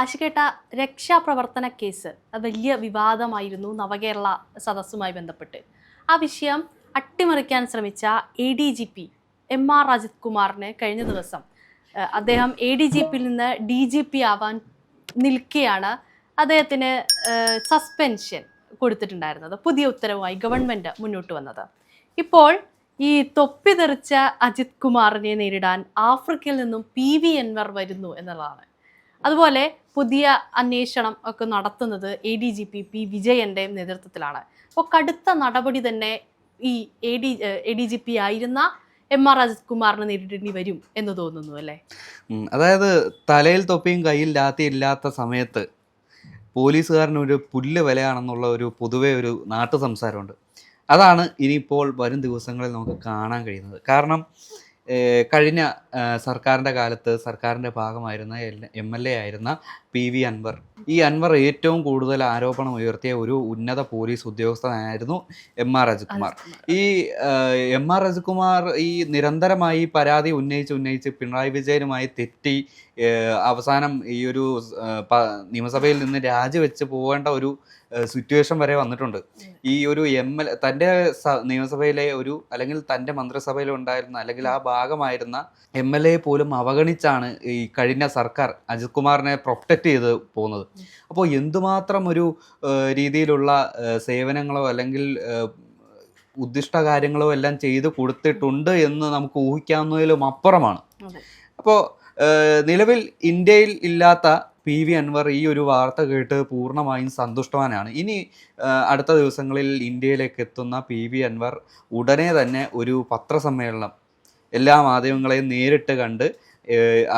ആശികേട്ട, രക്ഷാപ്രവർത്തന case വലിയ വിവാദമായിരുന്നു നവകേരള സദസ്സുമായി ബന്ധപ്പെട്ട്. ആ വിഷയം അട്ടിമറിക്കാൻ ശ്രമിച്ച ADGP MR അജിത് കുമാറിന് കഴിഞ്ഞ ദിവസം അദ്ദേഹം ADGPയിൽ നിന്ന് DGP ആവാൻ നിൽക്കെയാണ് അദ്ദേഹത്തിന് സസ്പെൻഷൻ കൊടുത്തിട്ടുണ്ടായിരുന്നത്. പുതിയ ഉത്തരവുമായി ഗവൺമെന്റ് മുന്നോട്ട് വന്നത്. ഇപ്പോൾ ഈ തൊപ്പി തെറിച്ച അജിത് കുമാറിനെ നേരിടാൻ ആഫ്രിക്കയിൽ നിന്നും PV അൻവർ വരുന്നു എന്നുള്ളതാണ്. അതുപോലെ പുതിയ അന്വേഷണം ഒക്കെ നടത്തുന്നത് ADGP P വിജയന്റെ നേതൃത്വത്തിലാണ്. അപ്പോൾ കടുത്ത നടപടി തന്നെ ഈ ADGP ആയിരുന്ന MR അജിത് കുമാറിന് നേരിടേണ്ടി വരും എന്ന് തോന്നുന്നു അല്ലേ? അതായത് തലയിൽ തൊപ്പിയും കയ്യിൽ ലാത്തി ഇല്ലാത്ത സമയത്ത് പോലീസുകാരനൊരു പുല്ല് വിലയാണെന്നുള്ള ഒരു പൊതുവെ ഒരു നാട്ടു സംസാരമുണ്ട്. അതാണ് ഇനിയിപ്പോൾ വരും ദിവസങ്ങളിൽ നമുക്ക് കാണാൻ കഴിയുന്നത്. കാരണം കഴിഞ്ഞ സർക്കാരിൻ്റെ കാലത്ത് സർക്കാരിൻ്റെ ഭാഗമായിരുന്ന MLA ആയിരുന്ന PV അൻവർ, ഈ അൻവർ ഏറ്റവും കൂടുതൽ ആരോപണം ഉയർത്തിയ ഒരു ഉന്നത പോലീസ് ഉദ്യോഗസ്ഥനായിരുന്നു MR അജിത് കുമാർ. ഈ MR അജിത് കുമാർ ഈ നിരന്തരമായി പരാതി ഉന്നയിച്ച് പിണറായി വിജയനുമായി തെറ്റി അവസാനം ഈ ഒരു നിയമസഭയിൽ നിന്ന് രാജിവെച്ച് പോകേണ്ട ഒരു സിറ്റുവേഷൻ വരെ വന്നിട്ടുണ്ട്. ഈ ഒരു തൻ്റെ നിയമസഭയിലെ ഒരു അല്ലെങ്കിൽ തൻ്റെ മന്ത്രിസഭയിൽ ഉണ്ടായിരുന്ന അല്ലെങ്കിൽ ആ ഭാഗമായിരുന്ന MLA പോലും അവഗണിച്ചാണ് ഈ കഴിഞ്ഞ സർക്കാർ അജിത് കുമാറിനെ പ്രൊട്ടക്റ്റ് ചെയ്ത് പോകുന്നത്. അപ്പോൾ എന്തുമാത്രം ഒരു രീതിയിലുള്ള സേവനങ്ങളോ അല്ലെങ്കിൽ ഉദ്ദിഷ്ട കാര്യങ്ങളോ എല്ലാം ചെയ്ത് കൊടുത്തിട്ടുണ്ട് എന്ന് നമുക്ക് ഊഹിക്കാവുന്നതിലും അപ്പുറമാണ്. അപ്പോൾ നിലവിൽ ഇന്ത്യയിൽ ഇല്ലാത്ത PV അൻവർ ഈ ഒരു വാർത്ത കേട്ട് പൂർണ്ണമായും സന്തുഷ്ടവാനാണ്. ഇനി അടുത്ത ദിവസങ്ങളിൽ ഇന്ത്യയിലേക്ക് എത്തുന്ന PV അൻവർ ഉടനെ തന്നെ ഒരു പത്രസമ്മേളനം എല്ലാ മാധ്യമങ്ങളെയും നേരിട്ട് കണ്ട്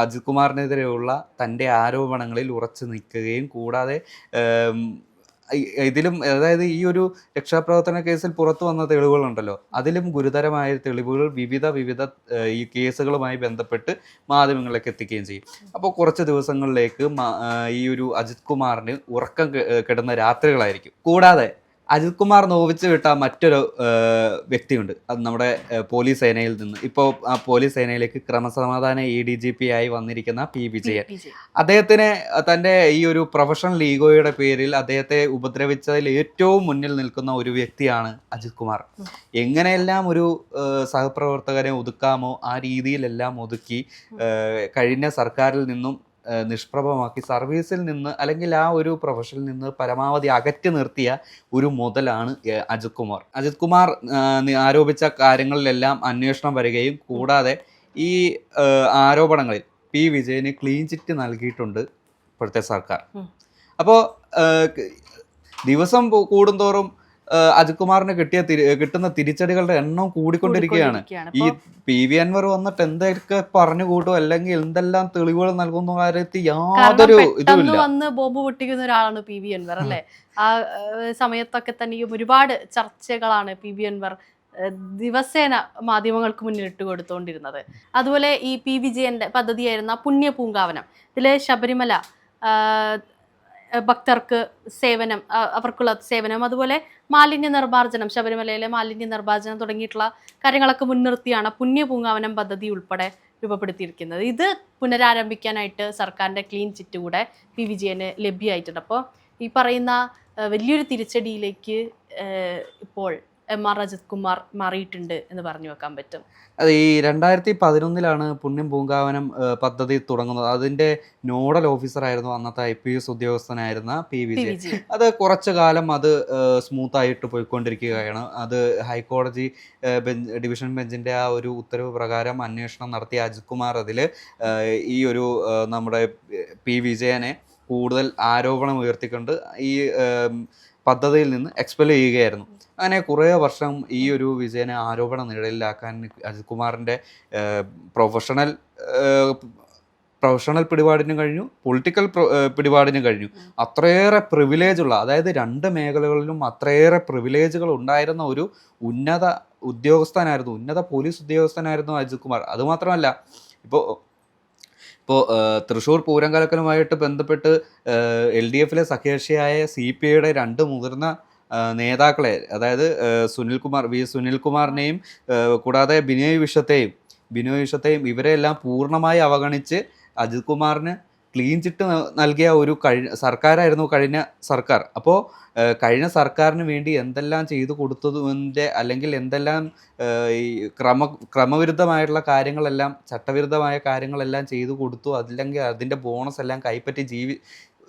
അജിത് കുമാറിനെതിരെയുള്ള തൻ്റെ ആരോപണങ്ങളിൽ ഉറച്ചു നിൽക്കുകയും കൂടാതെ ഇതിലും അതായത് ഈ ഒരു രക്ഷാപ്രവർത്തന കേസിൽ പുറത്തു വന്ന തെളിവുകളുണ്ടല്ലോ, അതിലും ഗുരുതരമായ തെളിവുകൾ വിവിധ ഈ കേസുകളുമായി ബന്ധപ്പെട്ട് മാധ്യമങ്ങളിലേക്ക് എത്തിക്കുകയും ചെയ്യും. അപ്പോൾ കുറച്ച് ദിവസങ്ങളിലേക്ക് ഈ ഒരു അജിത് കുമാറിന് ഉറക്കം കെടുന്ന രാത്രികളായിരിക്കും. കൂടാതെ അജിത് കുമാർ നോവിച്ച് വിട്ട മറ്റൊരു വ്യക്തിയുണ്ട്. അത് നമ്മുടെ പോലീസ് സേനയിൽ നിന്ന് ഇപ്പോൾ ആ പോലീസ് സേനയിലേക്ക് ക്രമസമാധാന ADGP ആയി വന്നിരിക്കുന്ന P വിജയൻ. അദ്ദേഹത്തിന് തൻ്റെ ഈ ഒരു പ്രൊഫഷണൽ ഈഗോയുടെ പേരിൽ അദ്ദേഹത്തെ ഉപദ്രവിച്ചതിൽ ഏറ്റവും മുന്നിൽ നിൽക്കുന്ന ഒരു വ്യക്തിയാണ് അജിത് കുമാർ. എങ്ങനെയെല്ലാം ഒരു സഹപ്രവർത്തകരെ ഒതുക്കാമോ ആ രീതിയിലെല്ലാം ഒതുക്കി കഴിഞ്ഞ സർക്കാരിൽ നിന്നും നിഷ്പ്രഭമാക്കി സർവീസിൽ നിന്ന് അല്ലെങ്കിൽ ആ ഒരു പ്രൊഫഷനിൽ നിന്ന് പരമാവധി അകറ്റി നിർത്തിയ ഒരു മുതലാണ് അജിത് കുമാർ ആരോപിച്ച കാര്യങ്ങളിലെല്ലാം അന്വേഷണം വരികയും കൂടാതെ ഈ ആരോപണങ്ങളിൽ P വിജയന് ക്ലീൻ ചിറ്റ് നൽകിയിട്ടുണ്ട് ഇപ്പോഴത്തെ സർക്കാർ. അപ്പോൾ ദിവസം കൂടുന്തോറും അജിത് കുമാറിന് കിട്ടുന്ന തിരിച്ചടികളുടെ എണ്ണം കൂടിക്കൊണ്ടിരിക്കുകയാണ്. ഈ PV അൻവർ വന്നിട്ട് എന്തൊക്കെ പറഞ്ഞു കൂട്ടും അല്ലെങ്കിൽ എന്തെല്ലാം തെളിവുകൾ നൽകുന്ന കാര്യത്തിൽ യാതൊരു ഇതുമില്ല. വന്ന് ബോംബ് പൊട്ടിക്കുന്ന ഒരാളാണ് PV അൻവർ അല്ലെ. ആ സമയത്തൊക്കെ തന്നെയും ഒരുപാട് ചർച്ചകളാണ് PV അൻവർ ദിവസേന മാധ്യമങ്ങൾക്ക് മുന്നിൽ ഇട്ട് കൊടുത്തുകൊണ്ടിരുന്നത്. അതുപോലെ ഈ P വിജയന്റെ പദ്ധതിയായിരുന്ന പുണ്യ പൂങ്കാവനം, ഇതിലെ ശബരിമല ഭക്തർക്ക് സേവനം, അവർക്കുള്ള സേവനം, അതുപോലെ മാലിന്യ നിർമ്മാർജ്ജനം, ശബരിമലയിലെ മാലിന്യ നിർമ്മാർജ്ജനം തുടങ്ങിയിട്ടുള്ള കാര്യങ്ങളൊക്കെ മുൻനിർത്തിയാണ് പുണ്യ പൂങ്കാവനം പദ്ധതി ഉൾപ്പെടെ രൂപപ്പെടുത്തിയിരിക്കുന്നത്. ഇത് പുനരാരംഭിക്കാനായിട്ട് സർക്കാരിൻ്റെ ക്ലീൻ ചിറ്റ് കൂടെ P വിജയന് ലഭ്യമായിട്ടുണ്ട്. അപ്പോൾ ഈ പറയുന്ന വലിയൊരു തിരിച്ചടിയിലേക്ക് ഇപ്പോൾ MR അജിത് കുമാർ മാറിയിട്ടുണ്ട് എന്ന് പറഞ്ഞു വെക്കാൻ പറ്റും. അത് ഈ 2011 പുണ്യം പൂങ്കാവനം പദ്ധതി തുടങ്ങുന്നത്. അതിൻ്റെ നോഡൽ ഓഫീസറായിരുന്നു അന്നത്തെ IPS ഉദ്യോഗസ്ഥനായിരുന്ന P വിജയൻ. അത് കുറച്ചു കാലം അത് സ്മൂത്തായിട്ട് പോയിക്കൊണ്ടിരിക്കുകയാണ്. അത് ഹൈക്കോടതി ഡിവിഷൻ ബെഞ്ചിൻ്റെ ആ ഒരു ഉത്തരവ് പ്രകാരം അന്വേഷണം നടത്തിയ അജിത് കുമാർ അതിൽ ഈ ഒരു നമ്മുടെ P വിജയനെ കൂടുതൽ ആരോപണം ഉയർത്തിക്കൊണ്ട് ഈ പദ്ധതിയിൽ നിന്ന് എക്സ്പെൽ ചെയ്യുകയായിരുന്നു. അങ്ങനെ കുറേ വർഷം ഈ ഒരു വിജയനെ ആരോപണ നിഴലിലാക്കാൻ അജിത് കുമാറിൻ്റെ പ്രൊഫഷണൽ പിടിപാടിനും കഴിഞ്ഞു, പൊളിറ്റിക്കൽ പിടിപാടിനും കഴിഞ്ഞു. അത്രയേറെ പ്രിവിലേജുള്ള, അതായത് രണ്ട് മേഖലകളിലും അത്രയേറെ പ്രിവിലേജുകൾ ഉണ്ടായിരുന്ന ഒരു ഉന്നത പോലീസ് ഉദ്യോഗസ്ഥനായിരുന്നു അജിത് കുമാർ. അതുമാത്രമല്ല, ഇപ്പോൾ തൃശ്ശൂർ പൂരം കലക്കലുമായിട്ട് ബന്ധപ്പെട്ട് LDFിലെ സഖ്യകക്ഷിയായ CPIയുടെ രണ്ട് മുതിർന്ന നേതാക്കളെ, അതായത് സുനിൽകുമാറിനെയും കൂടാതെ ബിനോയ് വിശ്വത്തെയും ഇവരെല്ലാം പൂർണ്ണമായി അവഗണിച്ച് അജിത് കുമാറിന് ക്ലീൻ ചിറ്റ് നൽകിയ ഒരു സർക്കാരായിരുന്നു കഴിഞ്ഞ സർക്കാർ. അപ്പോൾ കഴിഞ്ഞ സർക്കാരിന് വേണ്ടി എന്തെല്ലാം ചെയ്തു കൊടുത്തതിൻ്റെ അല്ലെങ്കിൽ എന്തെല്ലാം ഈ ക്രമവിരുദ്ധമായിട്ടുള്ള കാര്യങ്ങളെല്ലാം ചട്ടവിരുദ്ധമായ കാര്യങ്ങളെല്ലാം ചെയ്തു കൊടുത്തു, അല്ലെങ്കിൽ അതിൻ്റെ ബോണസ് എല്ലാം കൈപ്പറ്റി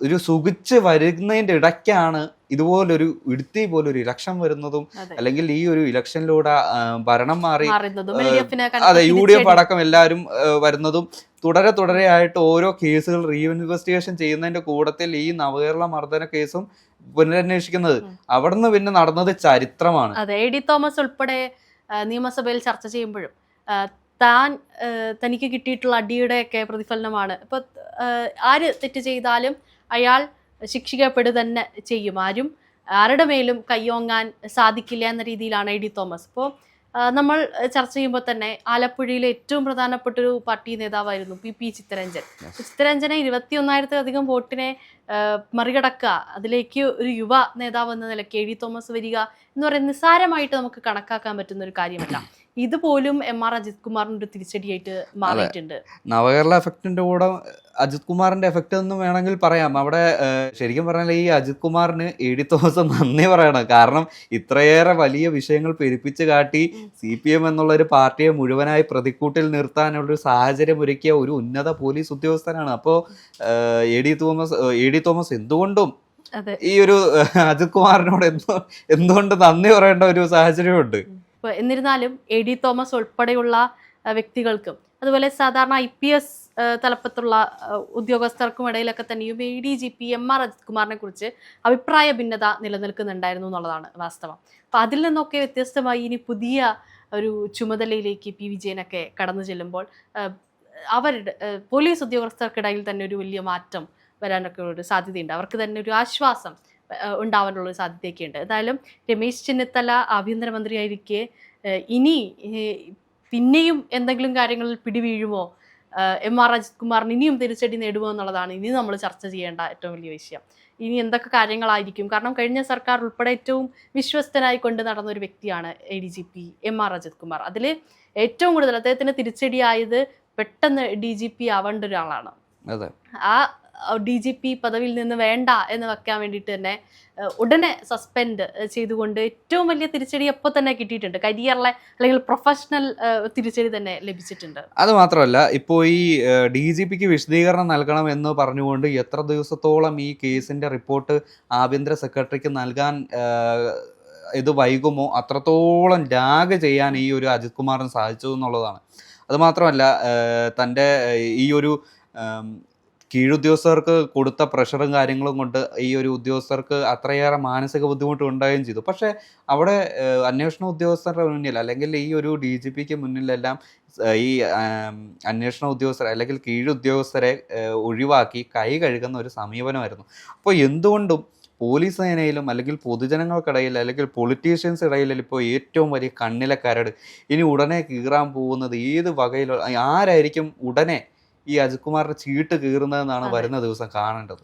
ഒരു സുഖിച്ച് വരുന്നതിൻ്റെ ഇടയ്ക്കാണ് ഇതുപോലൊരു ഇടുത്തി പോലൊരു ഇലക്ഷൻ വരുന്നതും, അല്ലെങ്കിൽ ഈ ഒരു ഇലക്ഷനിലൂടെ ഭരണം മാറി അതെ UDF അടക്കം എല്ലാവരും വരുന്നതും, തുടരെയായിട്ട് ഓരോ കേസുകൾ റീഇൻവെസ്റ്റിഗേഷൻ ചെയ്യുന്നതിന്റെ കൂട്ടത്തിൽ ഈ നവകേരള മർദ്ദന കേസും പുനരന്വേഷിക്കുന്നത്. അവിടുന്ന് പിന്നെ നടന്നത് ചരിത്രമാണ്. അതെ, AD തോമസ് ഉൾപ്പെടെ നിയമസഭയിൽ ചർച്ച ചെയ്യുമ്പോഴും തനിക്ക് കിട്ടിയിട്ടുള്ള അടിയുടെയൊക്കെ പ്രതിഫലനമാണ്. ഇപ്പൊ ആര് തെറ്റ് ചെയ്താലും അയാൾ ശിക്ഷിക്കപ്പെടുക തന്നെ ചെയ്യും, ആരുടെ മേലും കയ്യോങ്ങാൻ സാധിക്കില്ല എന്ന രീതിയിലാണ് AD തോമസ്. ഇപ്പോൾ നമ്മൾ ചർച്ച ചെയ്യുമ്പോൾ തന്നെ ആലപ്പുഴയിലെ ഏറ്റവും പ്രധാനപ്പെട്ട ഒരു പാർട്ടി നേതാവായിരുന്നു PP ചിത്തരഞ്ജൻ. ചിത്തരഞ്ജനെ 21,000-ലധികം വോട്ടിനെ മറികടക്കുക, അതിലേക്ക് ഒരു യുവ നേതാവ് എന്ന നിലയ്ക്ക് AD തോമസ് വരിക എന്ന് പറയുന്നത് നിസ്സാരമായിട്ട് നമുക്ക് കണക്കാക്കാൻ പറ്റുന്ന ഒരു കാര്യമല്ല. ഇതുപോലും MR അജിത് കുമാറിന് ഒരു തിരിച്ചടിയായിട്ട് മാറിയിട്ടുണ്ട്. നവകേരള എഫക്റ്റിന്റെ കൂടെ അജിത് കുമാറിന്റെ എഫക്റ്റ് എന്ന് വേണമെങ്കിൽ പറയാം. അവിടെ ശരിക്കും പറഞ്ഞാൽ ഈ അജിത് കുമാറിന് AD തോമസ് നന്ദി പറയണം. കാരണം ഇത്രയേറെ വലിയ വിഷയങ്ങൾ പെരുപ്പിച്ച് കാട്ടി CPM എന്നുള്ള ഒരു പാർട്ടിയെ മുഴുവനായി പ്രതിക്കൂട്ടിൽ നിർത്താനുള്ളൊരു സാഹചര്യം ഒരുക്കിയ ഒരു ഉന്നത പോലീസ് ഉദ്യോഗസ്ഥനാണ്. അപ്പോൾ AD തോമസ് എന്തുകൊണ്ടും ഈ ഒരു അജിത് കുമാറിനോട് എന്തുകൊണ്ട് നന്ദി പറയേണ്ട ഒരു സാഹചര്യമുണ്ട്. എന്നിരുന്നാലും AD തോമസ് ഉൾപ്പെടെയുള്ള വ്യക്തികൾക്കും അതുപോലെ സാധാരണ IPS തലപ്പത്തുള്ള ഉദ്യോഗസ്ഥർക്കും ഇടയിലൊക്കെ തന്നെയും ADGP MR അജിത് കുമാറിനെ കുറിച്ച് അഭിപ്രായ ഭിന്നത നിലനിൽക്കുന്നുണ്ടായിരുന്നു എന്നുള്ളതാണ് വാസ്തവം. അപ്പം അതിൽ നിന്നൊക്കെ വ്യത്യസ്തമായി ഇനി പുതിയ ഒരു ചുമതലയിലേക്ക് P വിജയനൊക്കെ കടന്നു ചെല്ലുമ്പോൾ അവരുടെ പോലീസ് ഉദ്യോഗസ്ഥർക്കിടയിൽ തന്നെ ഒരു വലിയ മാറ്റം വരാനൊക്കെ ഒരു സാധ്യതയുണ്ട്. അവർക്ക് തന്നെ ഒരു ആശ്വാസം ഉണ്ടാവാനുള്ള ഒരു സാധ്യതയൊക്കെ ഉണ്ട്. എന്തായാലും രമേശ് ചെന്നിത്തല ആഭ്യന്തരമന്ത്രിയായിരിക്കെ ഇനി പിന്നെയും എന്തെങ്കിലും കാര്യങ്ങളിൽ പിടിവീഴുമോ, MR അജിത് കുമാറിന് ഇനിയും തിരിച്ചടി നേടുമോ എന്നുള്ളതാണ് ഇനി നമ്മൾ ചർച്ച ചെയ്യേണ്ട ഏറ്റവും വലിയ വിഷയം. ഇനി എന്തൊക്കെ കാര്യങ്ങളായിരിക്കും? കാരണം കഴിഞ്ഞ സർക്കാർ ഉൾപ്പെടെ ഏറ്റവും വിശ്വസ്തനായി കൊണ്ട് നടന്ന ഒരു വ്യക്തിയാണ് ADGP MR അജിത് കുമാർ. അതിൽ ഏറ്റവും കൂടുതൽ അദ്ദേഹത്തിന് തിരിച്ചടിയായത് പെട്ടെന്ന് DGP ആവേണ്ട ഒരാളാണ്. ആ DGP പദവിയിൽ നിന്ന് വേണ്ട എന്ന് വെക്കാൻ വേണ്ടിയിട്ട് തന്നെ ഉടനെ സസ്പെൻഡ് ചെയ്തുകൊണ്ട് ഏറ്റവും വലിയ തിരിച്ചടി അപ്പോൾ തന്നെ കിട്ടിയിട്ടുണ്ട്. കരിയറിലെ അല്ലെങ്കിൽ പ്രൊഫഷണൽ തിരിച്ചടി തന്നെ ലഭിച്ചിട്ടുണ്ട്. അത് മാത്രമല്ല, ഇപ്പോൾ ഈ DGPക്ക് വിശദീകരണം നൽകണം എന്ന് പറഞ്ഞുകൊണ്ട് എത്ര ദിവസത്തോളം ഈ കേസിന്റെ റിപ്പോർട്ട് ആഭ്യന്തര സെക്രട്ടറിക്ക് നൽകാൻ ഇത് വൈകുമോ അത്രത്തോളം ലാഗ് ചെയ്യാൻ ഈ ഒരു അജിത് കുമാറിന് സാധിച്ചു എന്നുള്ളതാണ്. അതുമാത്രമല്ല, തൻ്റെ ഈ ഒരു കീഴുദ്യോഗസ്ഥർക്ക് കൊടുത്ത പ്രഷറും കാര്യങ്ങളും കൊണ്ട് ഈ ഒരു ഉദ്യോഗസ്ഥർക്ക് അത്രയേറെ മാനസിക ബുദ്ധിമുട്ട് ഉണ്ടാവുകയും ചെയ്തു. പക്ഷേ അവിടെ അന്വേഷണ ഉദ്യോഗസ്ഥരുടെ മുന്നിൽ അല്ലെങ്കിൽ ഈ ഒരു DGPക്ക് മുന്നിലെല്ലാം ഈ അന്വേഷണ ഉദ്യോഗസ്ഥരെ അല്ലെങ്കിൽ കീഴുദ്യോഗസ്ഥരെ ഒഴിവാക്കി കൈ കഴുകുന്ന ഒരു സമീപനമായിരുന്നു. അപ്പോൾ എന്തുകൊണ്ടും പോലീസ് സേനയിലും അല്ലെങ്കിൽ പൊതുജനങ്ങൾക്കിടയിൽ അല്ലെങ്കിൽ പൊളിറ്റീഷ്യൻസ് ഇടയിൽ ഇപ്പോൾ ഏറ്റവും വലിയ കണ്ണിലെ കരട് ഇനി ഉടനെ കീറാൻ പോകുന്നത് ഏത് വകയിലുള്ള ആരായിരിക്കും ഉടനെ ഈ അജിത് കുമാറിന്റെ ചീട്ട് കീറുന്നതെന്നാണ് വരുന്ന ദിവസം കാണേണ്ടത്.